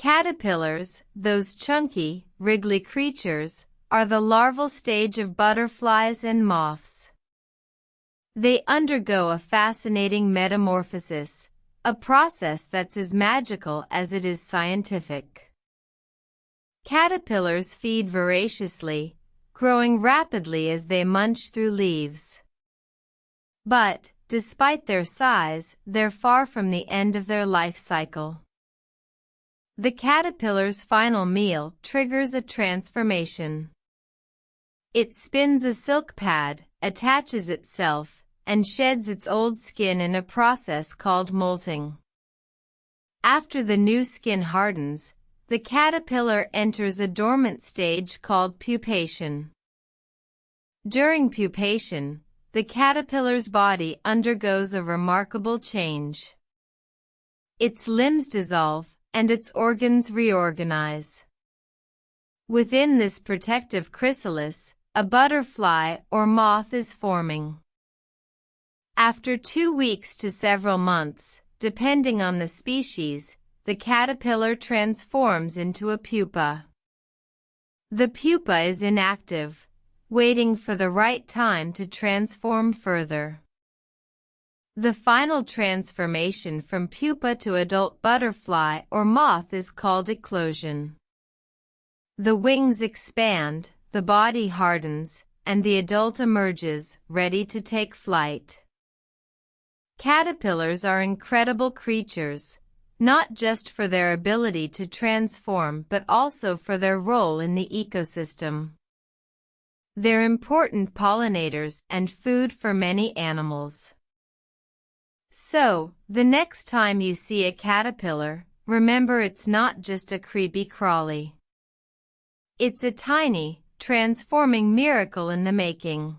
Caterpillars, those chunky, wriggly creatures, are the larval stage of butterflies and moths. They undergo a fascinating metamorphosis, a process that's as magical as it is scientific. Caterpillars feed voraciously, growing rapidly as they munch through leaves. But, despite their size, they're far from the end of their life cycle. The caterpillar's final meal triggers a transformation. It spins a silk pad, attaches itself, and sheds its old skin in a process called molting. After the new skin hardens, the caterpillar enters a dormant stage called pupation. During pupation, the caterpillar's body undergoes a remarkable change. Its limbs dissolve, and its organs reorganize. Within this protective chrysalis, a butterfly or moth is forming. After 2 weeks to several months, depending on the species, the caterpillar transforms into a pupa. The pupa is inactive, waiting for the right time to transform further. The final transformation from pupa to adult butterfly or moth is called eclosion. The wings expand, the body hardens, and the adult emerges, ready to take flight. Caterpillars are incredible creatures, not just for their ability to transform but also for their role in the ecosystem. They're important pollinators and food for many animals. So, the next time you see a caterpillar, remember it's not just a creepy crawly. It's a tiny, transforming miracle in the making.